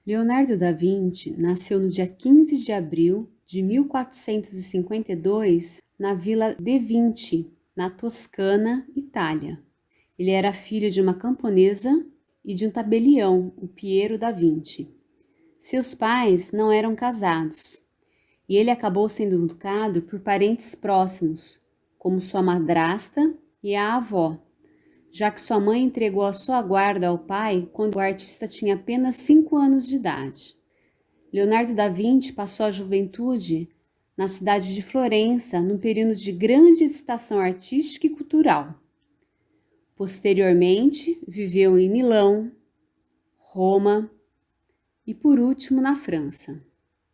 Leonardo da Vinci nasceu no dia 15 de abril de 1452 na Vila de Vinci, na Toscana, Itália. Ele era filho de uma camponesa e de um tabelião, o Piero da Vinci. Seus pais não eram casados e ele acabou sendo educado por parentes próximos, como sua madrasta e a avó, já que sua mãe entregou a sua guarda ao pai quando o artista tinha apenas 5 anos de idade. Leonardo da Vinci passou a juventude na cidade de Florença, num período de grande excitação artística e cultural. Posteriormente, viveu em Milão, Roma e, por último, na França.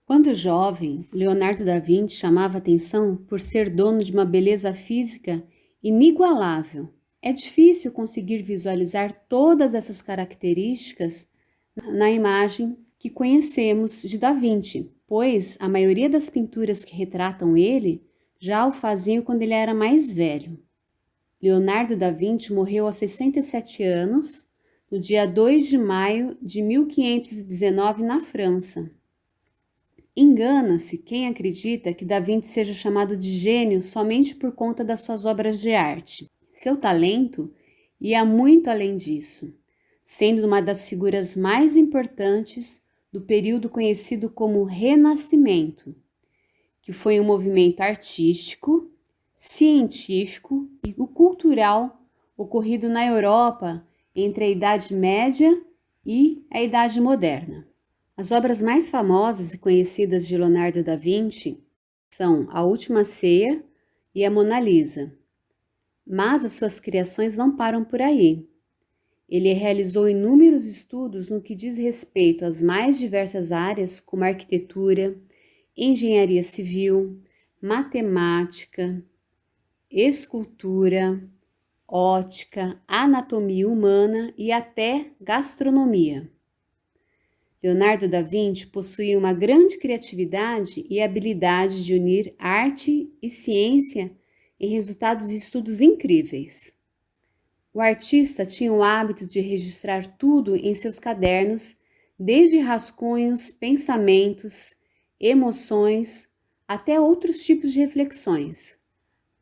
Quando jovem, Leonardo da Vinci chamava atenção por ser dono de uma beleza física inigualável. É difícil conseguir visualizar todas essas características na imagem que conhecemos de Da Vinci, pois a maioria das pinturas que retratam ele já o faziam quando ele era mais velho. Leonardo da Vinci morreu aos 67 anos, no dia 2 de maio de 1519, na França. Engana-se quem acredita que Da Vinci seja chamado de gênio somente por conta das suas obras de arte. Seu talento ia muito além disso, sendo uma das figuras mais importantes do período conhecido como Renascimento, que foi um movimento artístico, científico e cultural ocorrido na Europa entre a Idade Média e a Idade Moderna. As obras mais famosas e conhecidas de Leonardo da Vinci são A Última Ceia e a Mona Lisa. Mas as suas criações não param por aí. Ele realizou inúmeros estudos no que diz respeito às mais diversas áreas, como arquitetura, engenharia civil, matemática, escultura, ótica, anatomia humana e até gastronomia. Leonardo da Vinci possuía uma grande criatividade e habilidade de unir arte e ciência em resultados de estudos incríveis. O artista tinha o hábito de registrar tudo em seus cadernos, desde rascunhos, pensamentos, emoções, até outros tipos de reflexões.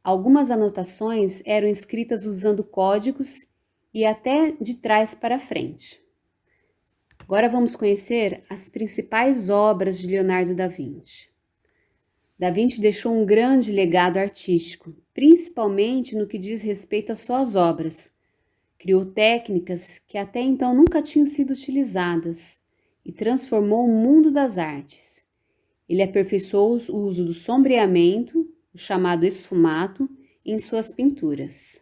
Algumas anotações eram escritas usando códigos e até de trás para frente. Agora vamos conhecer as principais obras de Leonardo da Vinci. Da Vinci deixou um grande legado artístico, principalmente no que diz respeito às suas obras. Criou técnicas que até então nunca tinham sido utilizadas e transformou o mundo das artes. Ele aperfeiçoou o uso do sombreamento, o chamado esfumato, em suas pinturas.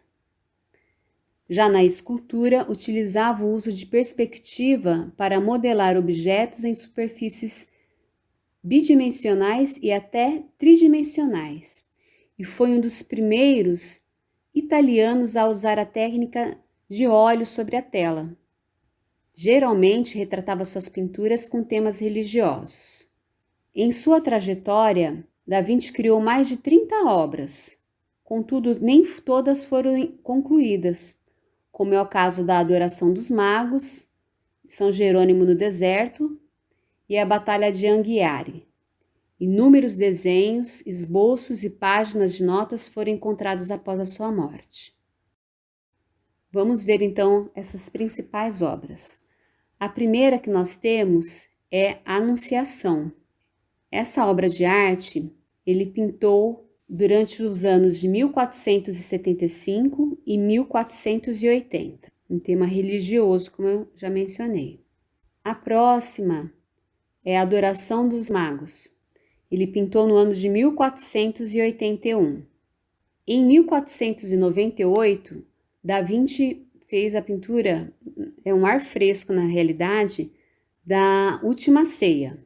Já na escultura, utilizava o uso de perspectiva para modelar objetos em superfícies bidimensionais e até tridimensionais, e foi um dos primeiros italianos a usar a técnica de óleo sobre a tela. Geralmente retratava suas pinturas com temas religiosos. Em sua trajetória, Da Vinci criou mais de 30 obras, contudo nem todas foram concluídas, como é o caso da Adoração dos Magos, São Jerônimo no Deserto e a Batalha de Anghiari. Inúmeros desenhos, esboços e páginas de notas foram encontrados após a sua morte. Vamos ver então essas principais obras. A primeira que nós temos é a Anunciação. Essa obra de arte ele pintou durante os anos de 1475 e 1480, um tema religioso, como eu já mencionei. A próxima é a Adoração dos Magos. Ele pintou no ano de 1481. Em 1498, Da Vinci fez a pintura, é um ar fresco na realidade, da Última Ceia.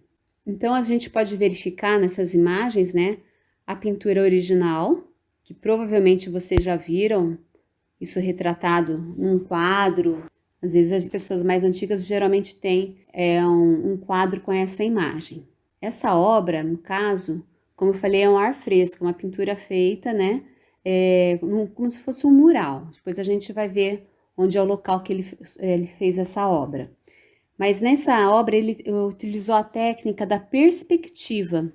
Então a gente pode verificar nessas imagens, né, a pintura original, que provavelmente vocês já viram, isso retratado num quadro. Às vezes as pessoas mais antigas geralmente têm um quadro com essa imagem. Essa obra, no caso, como eu falei, é um ar fresco, uma pintura feita, né, como se fosse um mural. Depois a gente vai ver onde é o local que ele fez essa obra. Mas nessa obra ele utilizou a técnica da perspectiva.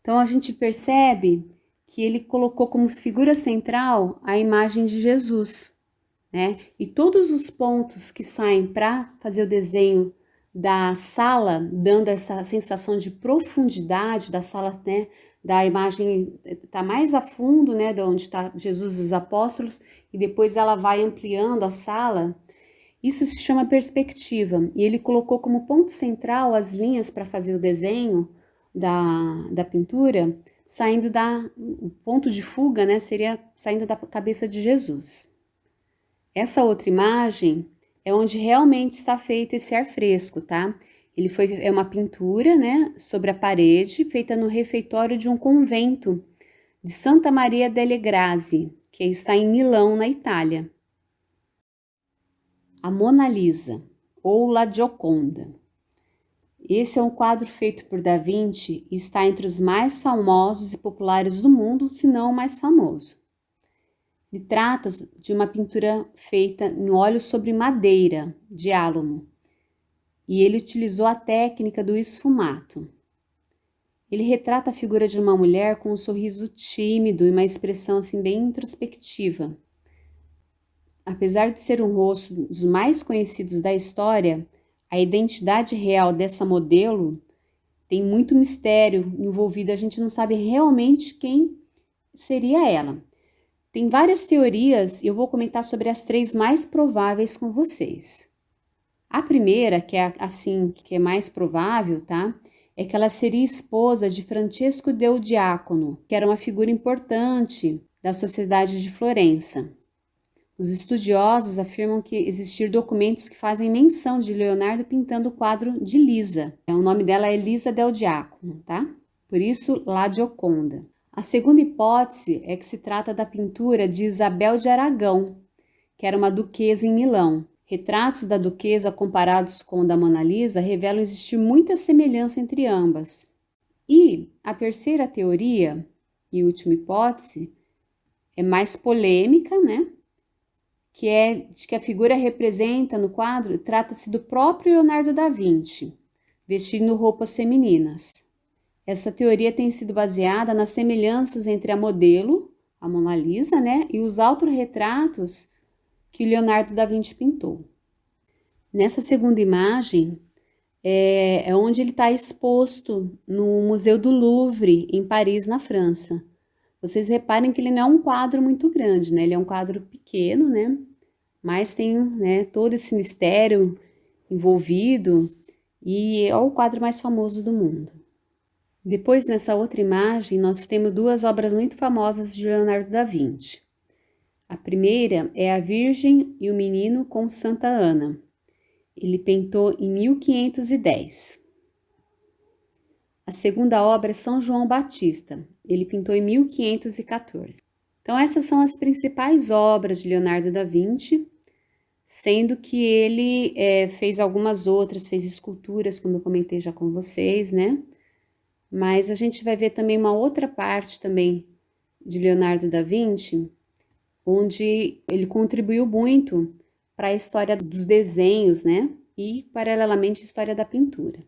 Então a gente percebe que ele colocou como figura central a imagem de Jesus, né? E todos os pontos que saem para fazer o desenho da sala, dando essa sensação de profundidade da sala, né? Da imagem está mais a fundo, né? De onde está Jesus e os apóstolos, e depois ela vai ampliando a sala. Isso se chama perspectiva, e ele colocou como ponto central as linhas para fazer o desenho da pintura, saindo o ponto de fuga, né, seria saindo da cabeça de Jesus. Essa outra imagem é onde realmente está feito esse afresco, tá? É uma pintura, né, sobre a parede, feita no refeitório de um convento de Santa Maria delle Grazie, que está em Milão, na Itália. A Mona Lisa, ou La Gioconda. Esse é um quadro feito por Da Vinci e está entre os mais famosos e populares do mundo, se não o mais famoso. Ele trata de uma pintura feita em óleo sobre madeira de álamo, e ele utilizou a técnica do esfumato. Ele retrata a figura de uma mulher com um sorriso tímido e uma expressão assim bem introspectiva. Apesar de ser um rosto dos mais conhecidos da história, a identidade real dessa modelo tem muito mistério envolvido, a gente não sabe realmente quem seria ela. Tem várias teorias e eu vou comentar sobre as 3 mais prováveis com vocês. A primeira, que é mais provável, tá? É que ela seria esposa de Francesco del Diacono, que era uma figura importante da sociedade de Florença. Os estudiosos afirmam que existir documentos que fazem menção de Leonardo pintando o quadro de Lisa. O nome dela é Lisa del Diacono, tá? Por isso, La Gioconda. A segunda hipótese é que se trata da pintura de Isabel de Aragão, que era uma duquesa em Milão. Retratos da duquesa comparados com o da Mona Lisa revelam existir muita semelhança entre ambas. E a terceira teoria, e última hipótese, é mais polêmica, né? Que é de que a figura representa no quadro, trata-se do próprio Leonardo da Vinci, vestindo roupas femininas. Essa teoria tem sido baseada nas semelhanças entre a modelo, a Mona Lisa, né, e os autorretratos que Leonardo da Vinci pintou. Nessa segunda imagem, é onde ele está exposto no Museu do Louvre, em Paris, na França. Vocês reparem que ele não é um quadro muito grande, né? Ele é um quadro pequeno, né? Mas tem, né, todo esse mistério envolvido e é o quadro mais famoso do mundo. Depois, nessa outra imagem, nós temos 2 obras muito famosas de Leonardo da Vinci. A primeira é a Virgem e o Menino com Santa Ana. Ele pintou em 1510. A segunda obra é São João Batista. Ele pintou em 1514. Então, essas são as principais obras de Leonardo da Vinci, sendo que ele fez algumas outras, fez esculturas, como eu comentei já com vocês, né? Mas a gente vai ver também uma outra parte também de Leonardo da Vinci, onde ele contribuiu muito para a história dos desenhos, né? E, paralelamente, a história da pintura.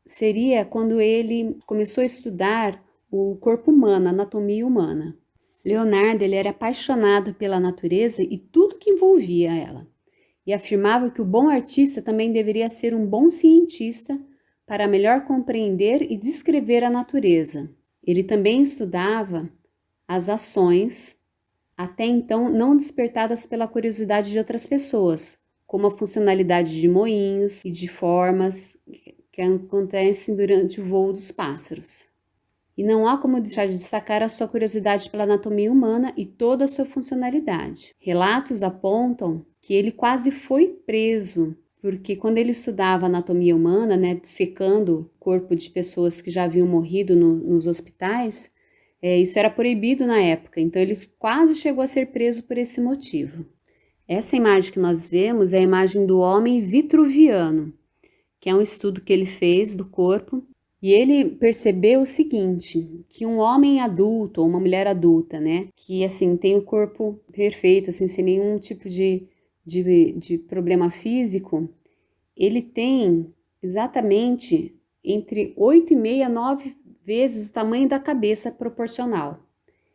Seria quando ele começou a estudar o corpo humano, a anatomia humana. Leonardo, ele era apaixonado pela natureza e tudo que envolvia ela, e afirmava que o bom artista também deveria ser um bom cientista para melhor compreender e descrever a natureza. Ele também estudava as ações, até então não despertadas pela curiosidade de outras pessoas, como a funcionalidade de moinhos e de formas que acontecem durante o voo dos pássaros. E não há como deixar de destacar a sua curiosidade pela anatomia humana e toda a sua funcionalidade. Relatos apontam que ele quase foi preso, porque quando ele estudava anatomia humana, né, dissecando o corpo de pessoas que já haviam morrido nos hospitais, isso era proibido na época, então ele quase chegou a ser preso por esse motivo. Essa imagem que nós vemos é a imagem do homem vitruviano, que é um estudo que ele fez do corpo E ele percebeu o seguinte, que um homem adulto ou uma mulher adulta, né, que assim tem o corpo perfeito, assim, sem nenhum tipo de problema físico, ele tem exatamente entre 8,5 a 9 vezes o tamanho da cabeça proporcional.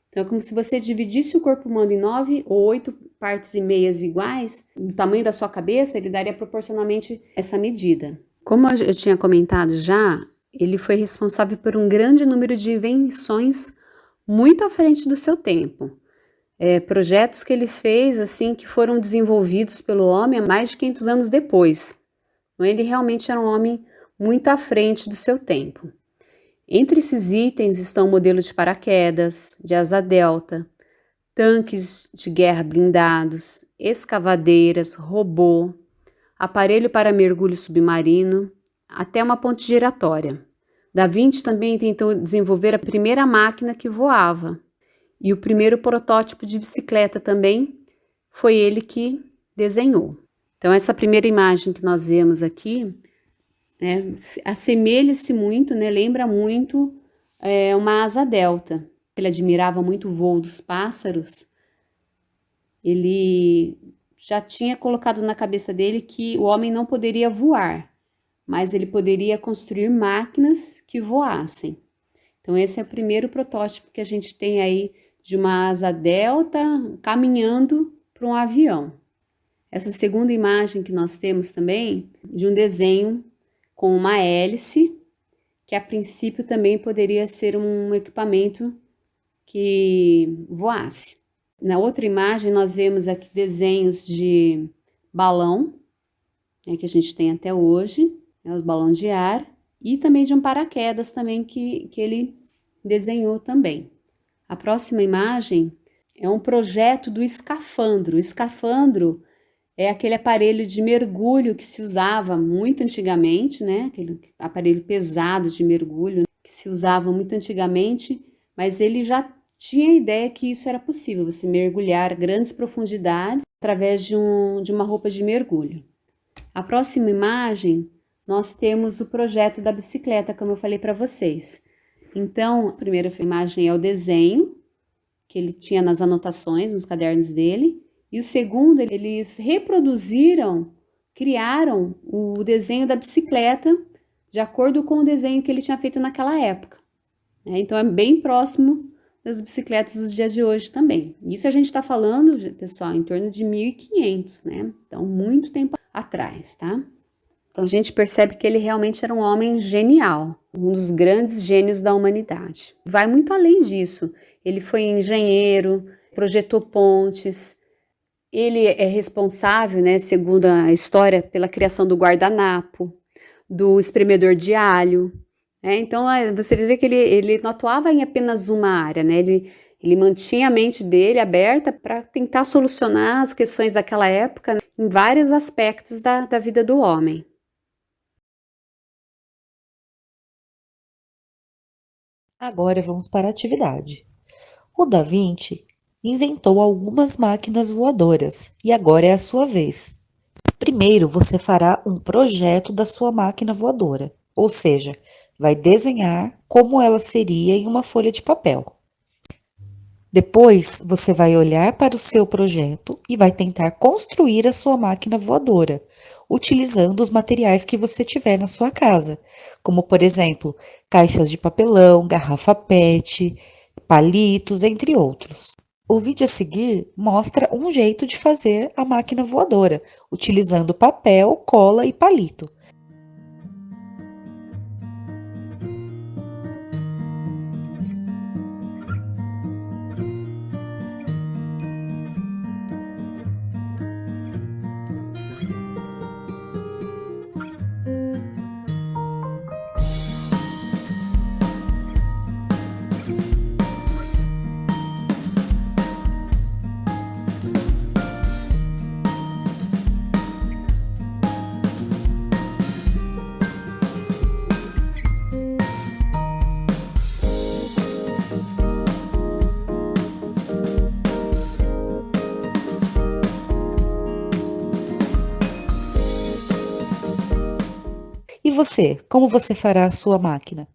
Então, é como se você dividisse o corpo humano em 9 ou 8 partes e meias iguais, o tamanho da sua cabeça, ele daria proporcionalmente essa medida. Como eu tinha comentado já, ele foi responsável por um grande número de invenções muito à frente do seu tempo. Projetos que ele fez, assim, que foram desenvolvidos pelo homem há mais de 500 anos depois. Então, ele realmente era um homem muito à frente do seu tempo. Entre esses itens estão modelos de paraquedas, de asa delta, tanques de guerra blindados, escavadeiras, robô, aparelho para mergulho submarino, até uma ponte giratória. Da Vinci também tentou desenvolver a primeira máquina que voava, e o primeiro protótipo de bicicleta também foi ele que desenhou. Então, essa primeira imagem que nós vemos aqui, né, assemelha-se muito, né, lembra muito uma asa delta. Ele admirava muito o voo dos pássaros. Ele já tinha colocado na cabeça dele que o homem não poderia voar, mas ele poderia construir máquinas que voassem. Então, esse é o primeiro protótipo que a gente tem aí de uma asa delta caminhando para um avião. Essa segunda imagem que nós temos também de um desenho com uma hélice, que a princípio também poderia ser um equipamento que voasse. Na outra imagem nós vemos aqui desenhos de balão, né, que a gente tem até hoje, né, os balões de ar, e também de um paraquedas também que ele desenhou também. A próxima imagem é um projeto do escafandro. O escafandro é aquele aparelho de mergulho que se usava muito antigamente, né? Aquele aparelho pesado de mergulho que se usava muito antigamente, mas ele já tinha a ideia que isso era possível, você mergulhar grandes profundidades através de uma roupa de mergulho. A próxima imagem, nós temos o projeto da bicicleta, como eu falei para vocês. Então, a primeira imagem é o desenho que ele tinha nas anotações, nos cadernos dele. E o segundo, eles reproduziram, criaram o desenho da bicicleta de acordo com o desenho que ele tinha feito naquela época. Então, é bem próximo das bicicletas dos dias de hoje também. Isso a gente está falando, pessoal, em torno de 1500, né? Então, muito tempo atrás, tá? Então, a gente percebe que ele realmente era um homem genial, um dos grandes gênios da humanidade. Vai muito além disso. Ele foi engenheiro, projetou pontes. Ele é responsável, né, segundo a história, pela criação do guardanapo, do espremedor de alho. Então, você vê que ele não atuava em apenas uma área, né? Ele mantinha a mente dele aberta para tentar solucionar as questões daquela época, né, em vários aspectos da vida do homem. Agora vamos para a atividade. O Da Vinci inventou algumas máquinas voadoras e agora é a sua vez. Primeiro, você fará um projeto da sua máquina voadora, ou seja, vai desenhar como ela seria em uma folha de papel. Depois, você vai olhar para o seu projeto e vai tentar construir a sua máquina voadora, utilizando os materiais que você tiver na sua casa, como, por exemplo, caixas de papelão, garrafa PET, palitos, entre outros. O vídeo a seguir mostra um jeito de fazer a máquina voadora, utilizando papel, cola e palito. E você, como você fará a sua máquina?